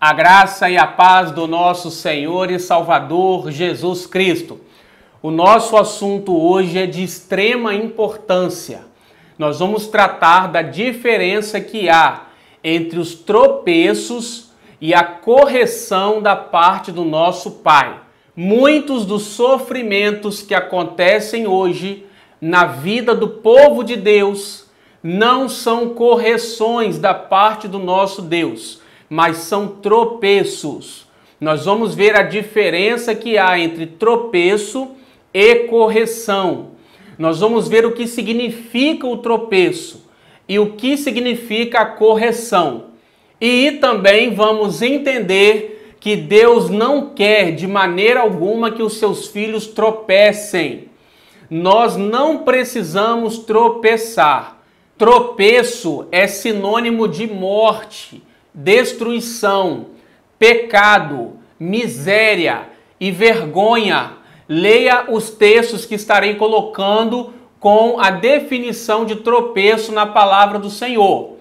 A graça e a paz do nosso Senhor e Salvador Jesus Cristo. O nosso assunto hoje é de extrema importância. Nós vamos tratar da diferença que há entre os tropeços e a correção da parte do nosso Pai. Muitos dos sofrimentos que acontecem hoje na vida do povo de Deus não são correções da parte do nosso Deus, mas são tropeços. Nós vamos ver a diferença que há entre tropeço e correção. Nós vamos ver o que significa o tropeço e o que significa a correção. E também vamos entender que Deus não quer de maneira alguma que os seus filhos tropecem. Nós não precisamos tropeçar. Tropeço é sinônimo de morte, destruição, pecado, miséria e vergonha. Leia os textos que estarei colocando com a definição de tropeço na palavra do Senhor.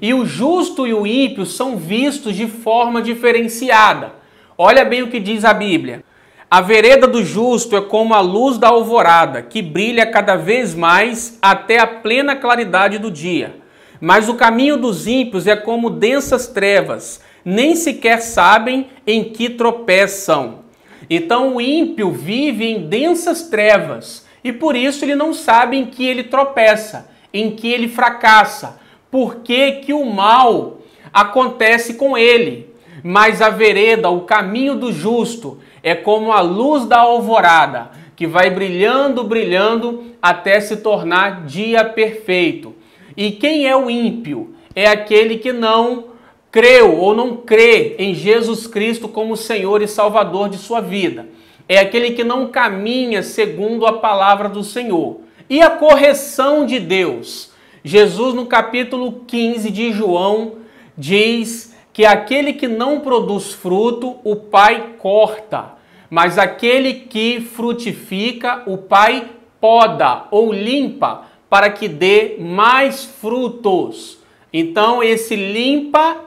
E o justo e o ímpio são vistos de forma diferenciada. Olha bem o que diz a Bíblia. A vereda do justo é como a luz da alvorada, que brilha cada vez mais até a plena claridade do dia. Mas o caminho dos ímpios é como densas trevas, nem sequer sabem em que tropeçam. Então o ímpio vive em densas trevas e por isso ele não sabe em que ele tropeça, em que ele fracassa, por que o mal acontece com ele. Mas a vereda, o caminho do justo, é como a luz da alvorada, que vai brilhando, brilhando até se tornar dia perfeito. E quem é o ímpio? É aquele que não creu ou não crê em Jesus Cristo como Senhor e Salvador de sua vida. É aquele que não caminha segundo a palavra do Senhor. E a correção de Deus? Jesus, no capítulo 15 de João, diz que aquele que não produz fruto, o Pai corta. Mas aquele que frutifica, o Pai poda ou limpa para que dê mais frutos. Então, esse limpar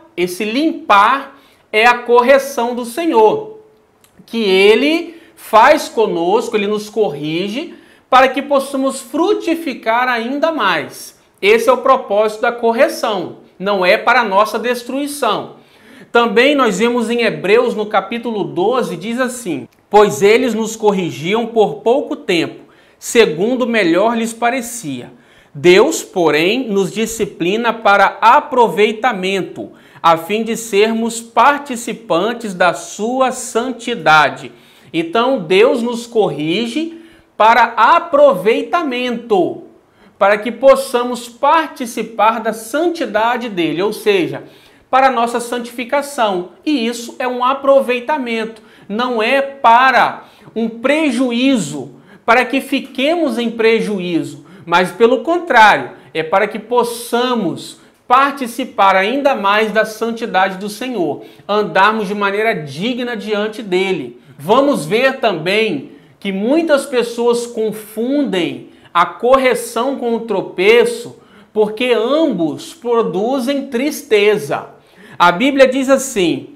é a correção do Senhor, que Ele faz conosco, Ele nos corrige para que possamos frutificar ainda mais. Esse é o propósito da correção, não é para a nossa destruição. Também nós vemos em Hebreus, no capítulo 12, diz assim: pois eles nos corrigiam por pouco tempo, segundo melhor lhes parecia. Deus, porém, nos disciplina para aproveitamento, a fim de sermos participantes da sua santidade. Então, Deus nos corrige para aproveitamento, para que possamos participar da santidade dele, ou seja, para a nossa santificação. E isso é um aproveitamento, não é para um prejuízo, para que fiquemos em prejuízo, mas pelo contrário, é para que possamos participar ainda mais da santidade do Senhor, andarmos de maneira digna diante dele. Vamos ver também que muitas pessoas confundem a correção com o tropeço, porque ambos produzem tristeza. A Bíblia diz assim: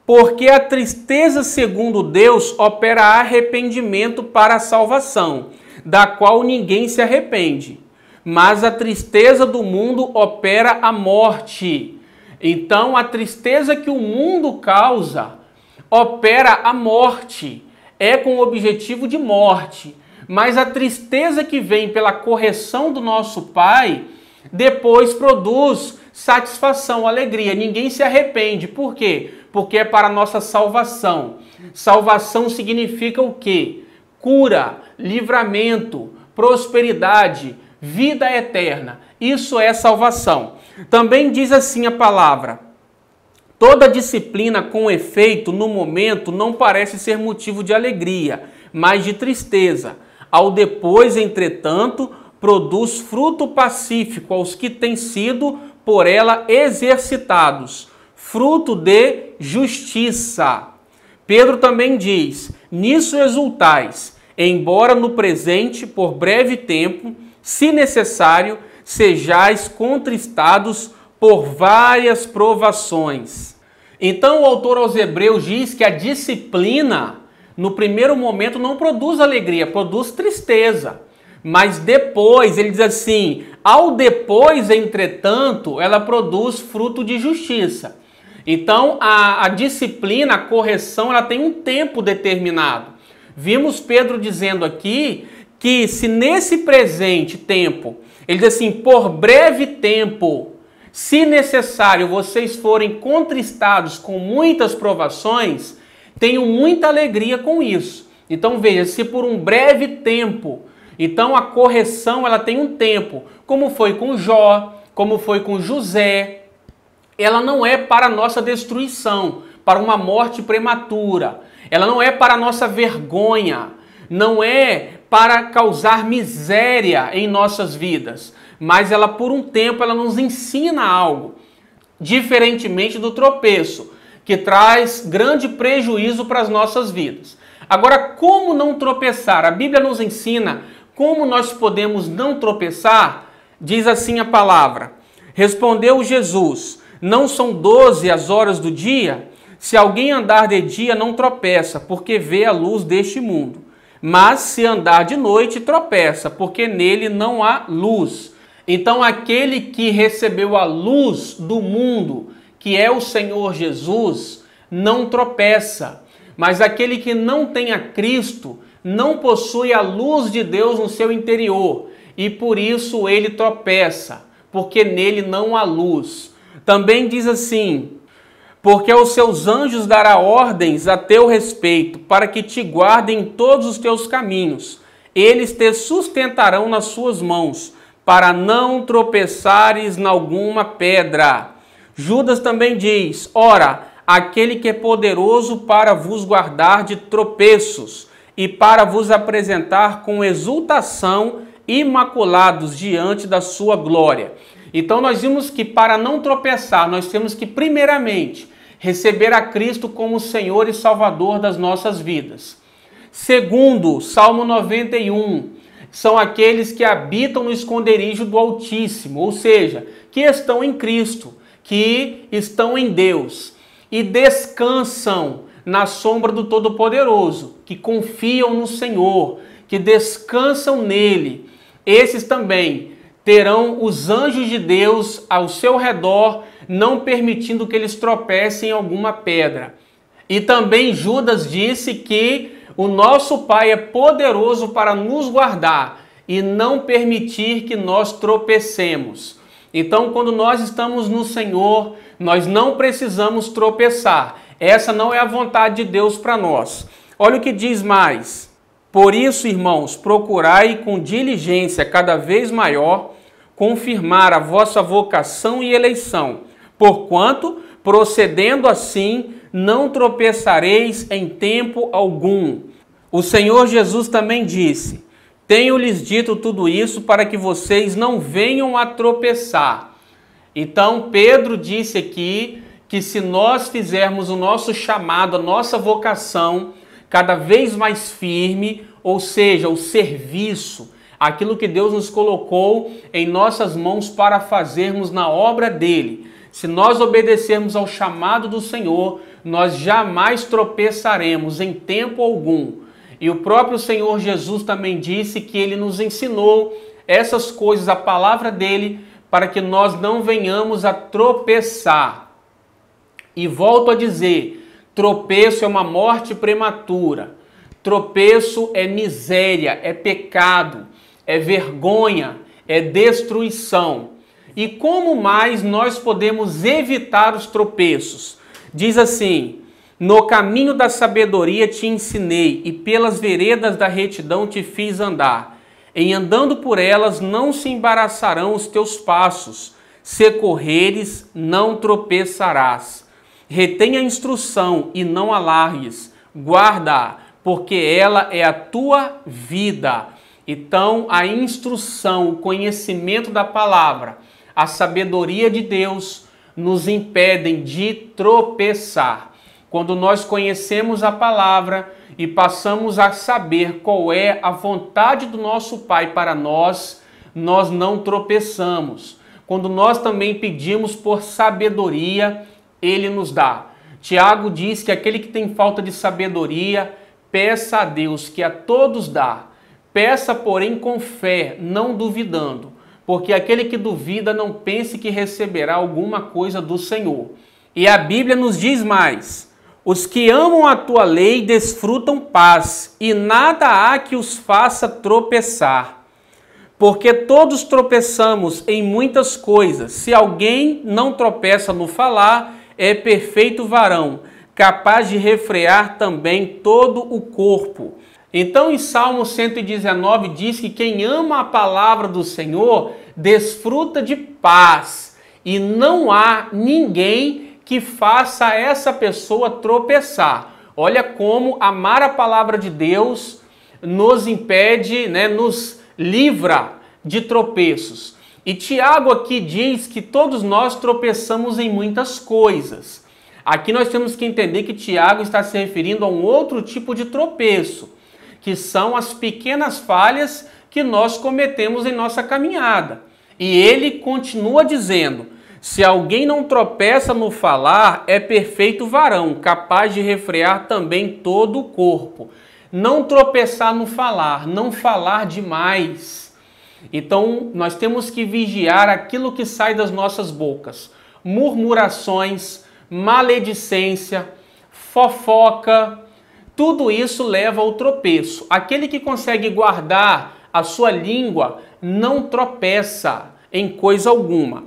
porque a tristeza segundo Deus opera arrependimento para a salvação, da qual ninguém se arrepende. Mas a tristeza do mundo opera a morte. Então a tristeza que o mundo causa opera a morte, é com o objetivo de morte. Mas a tristeza que vem pela correção do nosso Pai, depois produz satisfação, alegria. Ninguém se arrepende. Por quê? Porque é para a nossa salvação. Salvação significa o quê? Cura, livramento, prosperidade, vida eterna. Isso é salvação. Também diz assim a palavra: toda disciplina com efeito no momento não parece ser motivo de alegria, mas de tristeza. Ao depois, entretanto, produz fruto pacífico aos que têm sido por ela exercitados, fruto de justiça. Pedro também diz: nisso exultais, embora no presente, por breve tempo, se necessário, sejais contristados por várias provações. Então o autor aos Hebreus diz que a disciplina, no primeiro momento, não produz alegria, produz tristeza. Mas depois, ele diz assim, ao depois, entretanto, ela produz fruto de justiça. Então a disciplina, a correção, ela tem um tempo determinado. Vimos Pedro dizendo aqui que se nesse presente tempo, ele diz assim, por breve tempo, se necessário vocês forem contristados com muitas provações, tenham muita alegria com isso. Então veja, se por um breve tempo, então a correção ela tem um tempo, como foi com Jó, como foi com José, ela não é para a nossa destruição, para uma morte prematura, ela não é para a nossa vergonha, não é para causar miséria em nossas vidas, mas ela por um tempo ela nos ensina algo, diferentemente do tropeço, que traz grande prejuízo para as nossas vidas. Agora, como não tropeçar? A Bíblia nos ensina como nós podemos não tropeçar. Diz assim a palavra, respondeu Jesus, não são 12 as horas do dia? Se alguém andar de dia não tropeça, porque vê a luz deste mundo. Mas se andar de noite tropeça, porque nele não há luz. Então aquele que recebeu a luz do mundo, que é o Senhor Jesus, não tropeça. Mas aquele que não tem a Cristo, não possui a luz de Deus no seu interior. E por isso ele tropeça, porque nele não há luz. Também diz assim, porque aos seus anjos dará ordens a teu respeito, para que te guardem em todos os teus caminhos. Eles te sustentarão nas suas mãos, para não tropeçares em alguma pedra. Judas também diz, ora, aquele que é poderoso para vos guardar de tropeços e para vos apresentar com exultação imaculados diante da sua glória. Então nós vimos que para não tropeçar, nós temos que primeiramente receber a Cristo como Senhor e Salvador das nossas vidas. Segundo, Salmo 91, são aqueles que habitam no esconderijo do Altíssimo, ou seja, que estão em Cristo, que estão em Deus e descansam na sombra do Todo-Poderoso, que confiam no Senhor, que descansam nele. Esses também terão os anjos de Deus ao seu redor, não permitindo que eles tropecem em alguma pedra. E também Judas disse que o nosso Pai é poderoso para nos guardar e não permitir que nós tropecemos. Então, quando nós estamos no Senhor, nós não precisamos tropeçar. Essa não é a vontade de Deus para nós. Olha o que diz mais. Por isso, irmãos, procurai com diligência cada vez maior confirmar a vossa vocação e eleição, porquanto, procedendo assim, não tropeçareis em tempo algum. O Senhor Jesus também disse, tenho-lhes dito tudo isso para que vocês não venham a tropeçar. Então, Pedro disse aqui que se nós fizermos o nosso chamado, a nossa vocação, cada vez mais firme, ou seja, o serviço, aquilo que Deus nos colocou em nossas mãos para fazermos na obra dele. Se nós obedecermos ao chamado do Senhor, nós jamais tropeçaremos em tempo algum. E o próprio Senhor Jesus também disse que ele nos ensinou essas coisas, a palavra dele, para que nós não venhamos a tropeçar. E volto a dizer, tropeço é uma morte prematura. Tropeço é miséria, é pecado, é vergonha, é destruição. E como mais nós podemos evitar os tropeços? Diz assim, no caminho da sabedoria te ensinei e pelas veredas da retidão te fiz andar. Em andando por elas não se embaraçarão os teus passos. Se correres, não tropeçarás. Retém a instrução e não alargues. Guarda-a, porque ela é a tua vida. Então, a instrução, o conhecimento da palavra, a sabedoria de Deus nos impedem de tropeçar. Quando nós conhecemos a palavra e passamos a saber qual é a vontade do nosso Pai para nós, nós não tropeçamos. Quando nós também pedimos por sabedoria, Ele nos dá. Tiago diz que aquele que tem falta de sabedoria, peça a Deus, que a todos dá. Peça, porém, com fé, não duvidando, porque aquele que duvida não pense que receberá alguma coisa do Senhor. E a Bíblia nos diz mais: os que amam a tua lei desfrutam paz, e nada há que os faça tropeçar. Porque todos tropeçamos em muitas coisas. Se alguém não tropeça no falar, é perfeito varão, capaz de refrear também todo o corpo. Então, em Salmo 119 diz que quem ama a palavra do Senhor desfruta de paz, e não há ninguém que faça essa pessoa tropeçar. Olha como amar a palavra de Deus nos impede, nos livra de tropeços. E Tiago aqui diz que todos nós tropeçamos em muitas coisas. Aqui nós temos que entender que Tiago está se referindo a um outro tipo de tropeço, que são as pequenas falhas que nós cometemos em nossa caminhada. E ele continua dizendo: se alguém não tropeça no falar, é perfeito varão, capaz de refrear também todo o corpo. Não tropeçar no falar, não falar demais. Então, nós temos que vigiar aquilo que sai das nossas bocas. Murmurações, maledicência, fofoca, tudo isso leva ao tropeço. Aquele que consegue guardar a sua língua não tropeça em coisa alguma.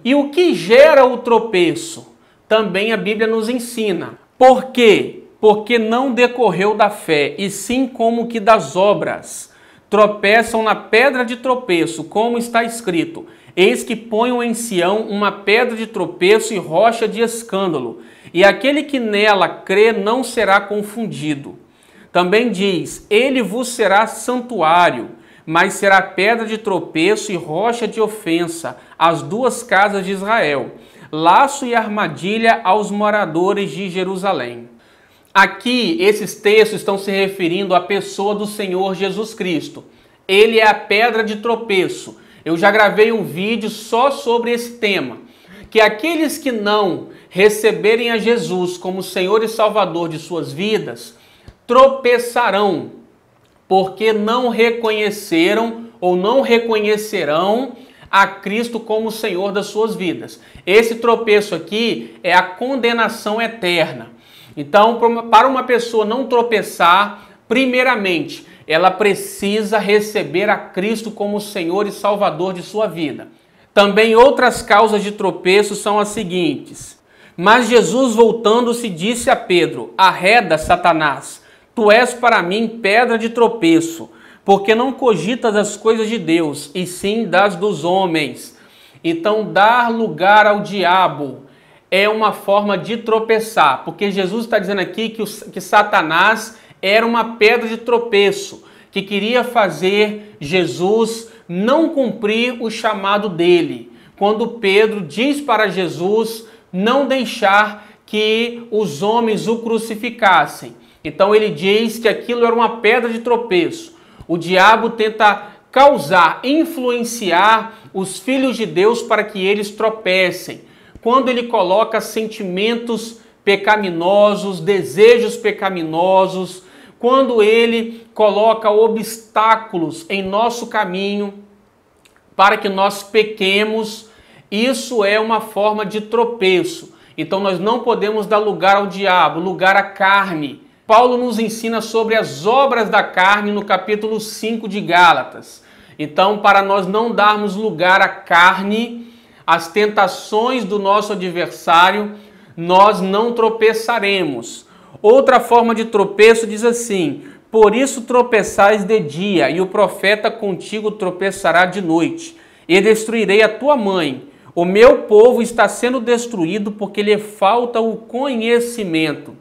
E o que gera o tropeço? Também a Bíblia nos ensina. Por quê? Porque não decorreu da fé, e sim como que das obras. Tropeçam na pedra de tropeço, como está escrito: eis que ponho em Sião uma pedra de tropeço e rocha de escândalo, e aquele que nela crê não será confundido. Também diz: ele vos será santuário, mas será pedra de tropeço e rocha de ofensa às duas casas de Israel, laço e armadilha aos moradores de Jerusalém. Aqui, esses textos estão se referindo à pessoa do Senhor Jesus Cristo. Ele é a pedra de tropeço. Eu já gravei um vídeo só sobre esse tema, que aqueles que não receberem a Jesus como Senhor e Salvador de suas vidas, tropeçarão, porque não reconheceram ou não reconhecerão a Cristo como Senhor das suas vidas. Esse tropeço aqui é a condenação eterna. Então, para uma pessoa não tropeçar, primeiramente, ela precisa receber a Cristo como Senhor e Salvador de sua vida. Também outras causas de tropeço são as seguintes: mas Jesus, voltando-se, disse a Pedro: arreda, Satanás, tu és para mim pedra de tropeço, porque não cogitas as coisas de Deus, e sim das dos homens. Então, dar lugar ao diabo é uma forma de tropeçar, porque Jesus está dizendo aqui que Satanás era uma pedra de tropeço, que queria fazer Jesus não cumprir o chamado dele. Quando Pedro diz para Jesus não deixar que os homens o crucificassem. Então ele diz que aquilo era uma pedra de tropeço. O diabo tenta causar, influenciar os filhos de Deus para que eles tropecem. Quando ele coloca sentimentos pecaminosos, desejos pecaminosos, quando ele coloca obstáculos em nosso caminho para que nós pequemos, isso é uma forma de tropeço. Então nós não podemos dar lugar ao diabo, lugar à carne. Paulo nos ensina sobre as obras da carne no capítulo 5 de Gálatas. Então, para nós não darmos lugar à carne, as tentações do nosso adversário, nós não tropeçaremos. Outra forma de tropeço diz assim: por isso tropeçais de dia, e o profeta contigo tropeçará de noite, e destruirei a tua mãe. O meu povo está sendo destruído porque lhe falta o conhecimento.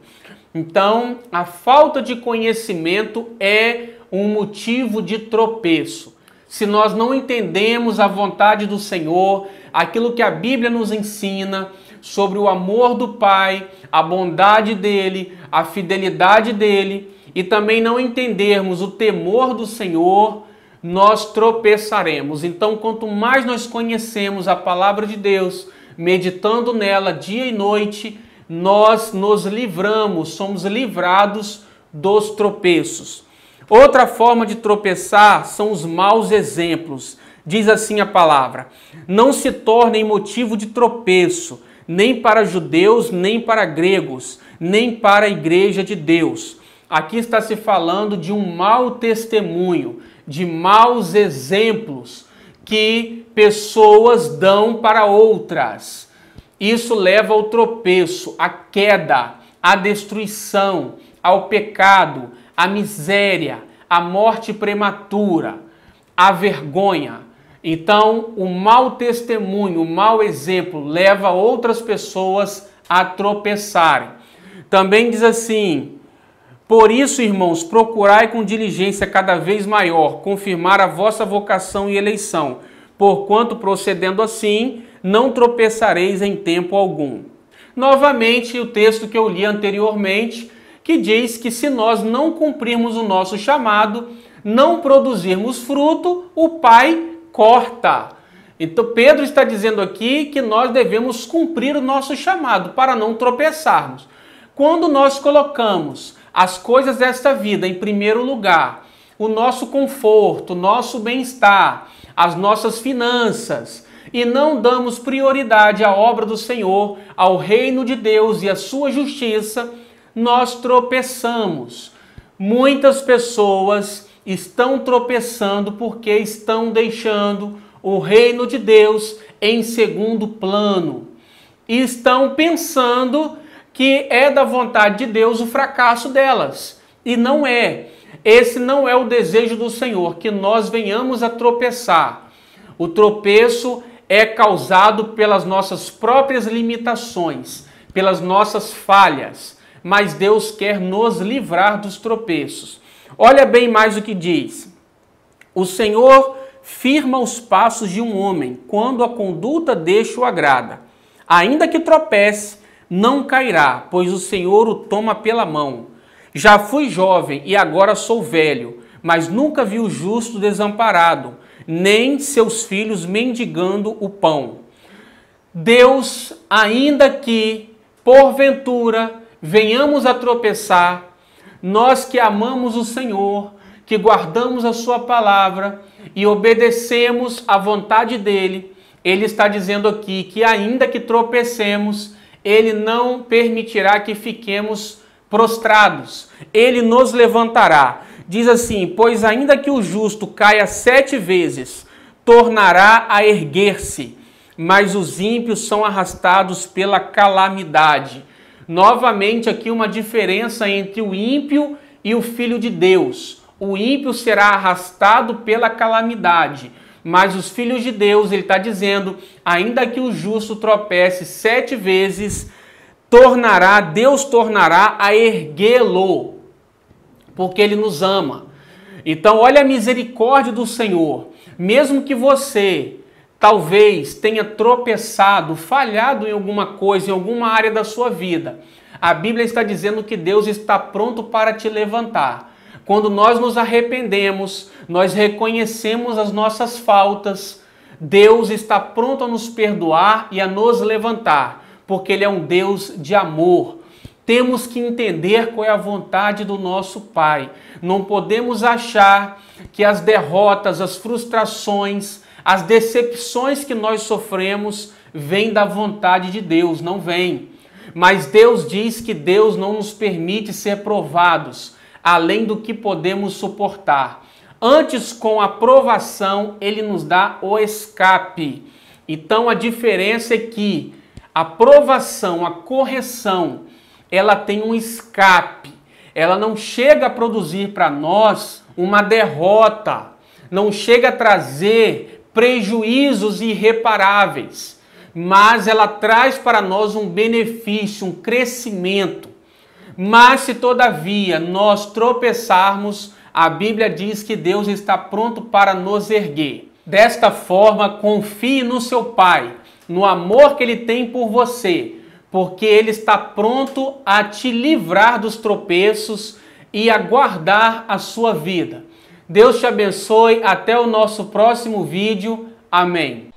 Então, a falta de conhecimento é um motivo de tropeço. Se nós não entendemos a vontade do Senhor, aquilo que a Bíblia nos ensina sobre o amor do Pai, a bondade dele, a fidelidade dele, e também não entendermos o temor do Senhor, nós tropeçaremos. Então, quanto mais nós conhecemos a palavra de Deus, meditando nela dia e noite, nós nos livramos, somos livrados dos tropeços. Outra forma de tropeçar são os maus exemplos. Diz assim a palavra: não se tornem motivo de tropeço, nem para judeus, nem para gregos, nem para a igreja de Deus. Aqui está se falando de um mau testemunho, de maus exemplos que pessoas dão para outras. Isso leva ao tropeço, à queda, à destruição, ao pecado, à miséria, à morte prematura, à vergonha. Então, o mau testemunho, o mau exemplo leva outras pessoas a tropeçarem. Também diz assim: por isso, irmãos, procurai com diligência cada vez maior confirmar a vossa vocação e eleição, porquanto procedendo assim, não tropeçareis em tempo algum. Novamente, o texto que eu li anteriormente, que diz que se nós não cumprirmos o nosso chamado, não produzirmos fruto, o Pai corta. Então Pedro está dizendo aqui que nós devemos cumprir o nosso chamado para não tropeçarmos. Quando nós colocamos as coisas desta vida em primeiro lugar, o nosso conforto, o nosso bem-estar, as nossas finanças, e não damos prioridade à obra do Senhor, ao reino de Deus e à sua justiça, nós tropeçamos. Muitas pessoas estão tropeçando porque estão deixando o reino de Deus em segundo plano. E estão pensando que é da vontade de Deus o fracasso delas. E não é. Esse não é o desejo do Senhor, que nós venhamos a tropeçar. O tropeço é causado pelas nossas próprias limitações, pelas nossas falhas. Mas Deus quer nos livrar dos tropeços. Olha bem mais o que diz: o Senhor firma os passos de um homem, quando a conduta deste o agrada. Ainda que tropece, não cairá, pois o Senhor o toma pela mão. Já fui jovem e agora sou velho, mas nunca vi o justo desamparado, nem seus filhos mendigando o pão. Deus, ainda que, porventura, venhamos a tropeçar, nós que amamos o Senhor, que guardamos a sua palavra e obedecemos à vontade dele, ele está dizendo aqui que ainda que tropecemos, ele não permitirá que fiquemos prostrados, ele nos levantará. Diz assim: pois ainda que o justo caia 7 vezes, tornará a erguer-se, mas os ímpios são arrastados pela calamidade. Novamente aqui uma diferença entre o ímpio e o filho de Deus. O ímpio será arrastado pela calamidade, mas os filhos de Deus, ele está dizendo, ainda que o justo tropece 7 vezes, Deus tornará a erguê-lo, porque ele nos ama. Então olha a misericórdia do Senhor. Mesmo que você talvez tenha tropeçado, falhado em alguma coisa, em alguma área da sua vida, a Bíblia está dizendo que Deus está pronto para te levantar. Quando nós nos arrependemos, nós reconhecemos as nossas faltas, Deus está pronto a nos perdoar e a nos levantar, porque Ele é um Deus de amor. Temos que entender qual é a vontade do nosso Pai. Não podemos achar que as derrotas, as frustrações, as decepções que nós sofremos vêm da vontade de Deus, não vêm. Mas Deus diz que Deus não nos permite ser provados além do que podemos suportar. Antes, com a provação, Ele nos dá o escape. Então a diferença é que a provação, a correção, ela tem um escape. Ela não chega a produzir para nós uma derrota, não chega a trazer prejuízos irreparáveis, mas ela traz para nós um benefício, um crescimento. Mas se todavia nós tropeçarmos, a Bíblia diz que Deus está pronto para nos erguer. Desta forma, confie no seu Pai, no amor que Ele tem por você, porque Ele está pronto a te livrar dos tropeços e a guardar a sua vida. Deus te abençoe. Até o nosso próximo vídeo. Amém.